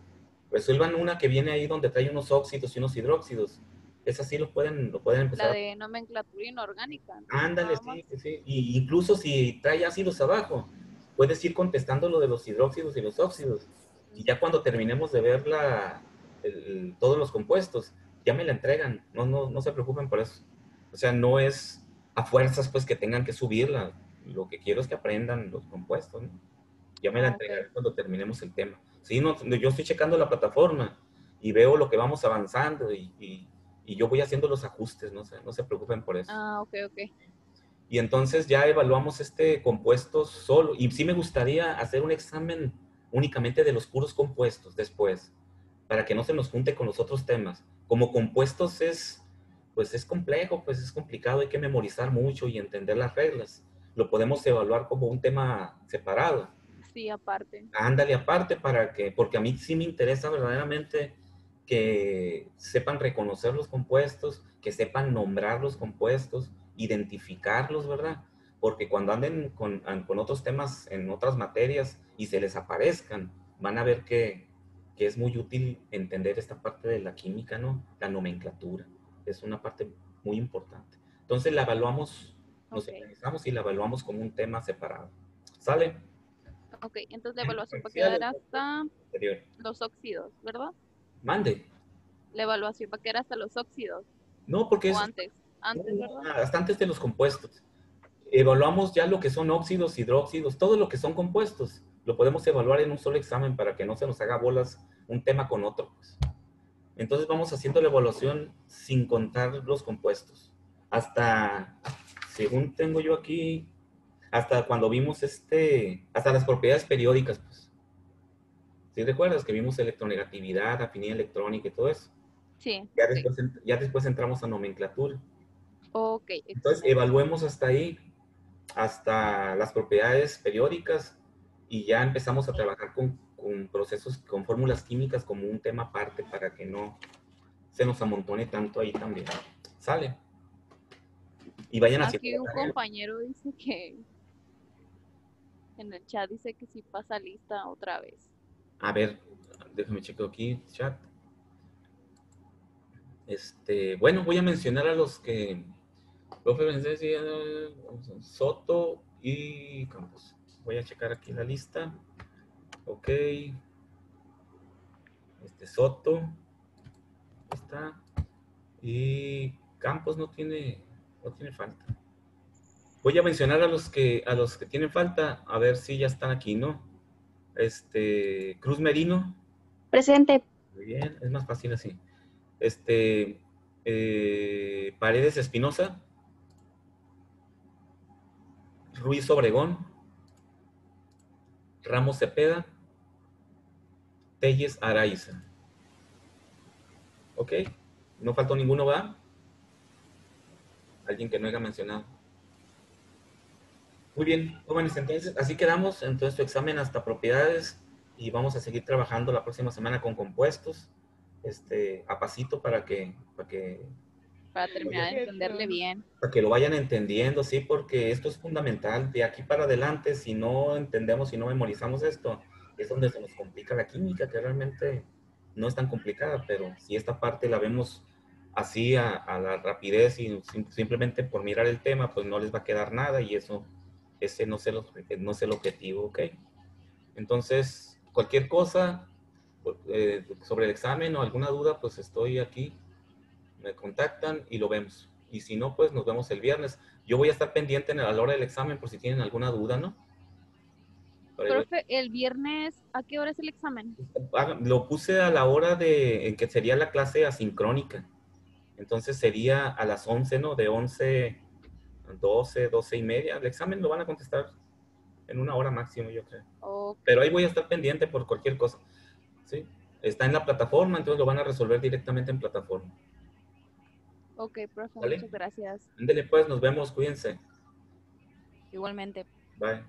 Resuelvan una que viene ahí donde trae unos óxidos y unos hidróxidos. Esa sí lo pueden La empezar. de nomenclatura inorgánica, ¿no? Ándale, Nada más. sí, sí, sí. Y incluso si trae ácidos abajo, puedes ir contestando lo de los hidróxidos y los óxidos. Y ya cuando terminemos de ver todos los compuestos, ya me la entregan. No se preocupen por eso. O sea, no es a fuerzas pues que tengan que subirla. Lo que quiero es que aprendan los compuestos, ¿no? Ya me la Ah, ok. entregaré cuando terminemos el tema. Sí, yo estoy checando la plataforma y veo lo que vamos avanzando y yo voy haciendo los ajustes, no se preocupen por eso. Ah, ok, ok. Y entonces ya evaluamos este compuesto solo. Y sí me gustaría hacer un examen únicamente de los puros compuestos después, para que no se nos junte con los otros temas. Como compuestos pues es complejo, pues es complicado, hay que memorizar mucho y entender las reglas. Lo podemos evaluar como un tema separado. Sí, aparte. Ándale aparte porque a mí sí me interesa verdaderamente que sepan reconocer los compuestos, que sepan nombrar los compuestos, identificarlos, ¿verdad? Porque cuando anden con otros temas en otras materias y se les aparezcan, van a ver que es muy útil entender esta parte de la química, ¿no? La nomenclatura. Es una parte muy importante. Entonces la evaluamos, nos Ok. organizamos y la evaluamos como un tema separado. ¿Sale? Ok, entonces la evaluación va a Parciales, quedar hasta anterior. los óxidos, ¿verdad? Mande. La evaluación va a quedar hasta los óxidos. No, porque O es antes. Antes, ¿verdad? hasta antes de los compuestos. Evaluamos ya lo que son óxidos, hidróxidos, todo lo que son compuestos. Lo podemos evaluar en un solo examen para que no se nos haga bolas un tema con otro, pues. Entonces vamos haciendo la evaluación sin contar los compuestos. Hasta, según tengo yo aquí, hasta cuando vimos hasta las propiedades periódicas, pues. ¿Sí recuerdas que vimos electronegatividad, afinidad electrónica y todo eso? Sí, Ya ok. después, ya después entramos a nomenclatura. Ok, Entonces, excelente. evaluemos hasta ahí, hasta las propiedades periódicas, y ya empezamos a trabajar con procesos, con fórmulas químicas como un tema aparte para que no se nos amontone tanto ahí también. ¿Sale? Y vayan haciendo Aquí la un tarea. compañero dice que en el chat dice que sí pasa lista otra vez. A ver, déjame checar aquí, chat. Bueno, voy a mencionar a los que... Profe Vencencia, Soto y Campos. Voy a checar aquí la lista. Ok. Soto. Está. Y Campos no tiene falta. Voy a mencionar a los que tienen falta, a ver si ya están aquí, ¿no? Cruz Merino. Presente. Muy bien, es más fácil así. Paredes Espinosa. Ruiz Obregón. Ramos Cepeda. Telles Araiza. ¿Ok? No faltó ninguno, ¿va? Alguien que no haya mencionado. Muy bien, jóvenes, entonces así quedamos. Entonces tu examen hasta propiedades y vamos a seguir trabajando la próxima semana con compuestos, a pasito Para terminar de entenderle bien. para que lo vayan entendiendo, sí, porque esto es fundamental. De aquí para adelante, si no entendemos, si no memorizamos esto, es donde se nos complica la química, que realmente no es tan complicada, pero si esta parte la vemos así a la rapidez y simplemente por mirar el tema, pues no les va a quedar nada y ese no es el objetivo, ¿ok? Entonces, cualquier cosa sobre el examen o alguna duda, pues estoy aquí, me contactan y lo vemos. Y si no, pues nos vemos el viernes. Yo voy a estar pendiente a la hora del examen por si tienen alguna duda, ¿no? Por ahí Profe, el viernes, ¿a qué hora es el examen? lo puse a la hora en que sería la clase asincrónica. Entonces sería a las 11, ¿no? De 11 a 12, 12 y media. El examen lo van a contestar en una hora máximo, yo creo. Ok, Pero ahí voy a estar pendiente por cualquier cosa. ¿Sí? Está en la plataforma, entonces lo van a resolver directamente en plataforma. Ok, profe, ¿Vale? muchas gracias. Ándele pues, nos vemos, cuídense. Igualmente. Bye.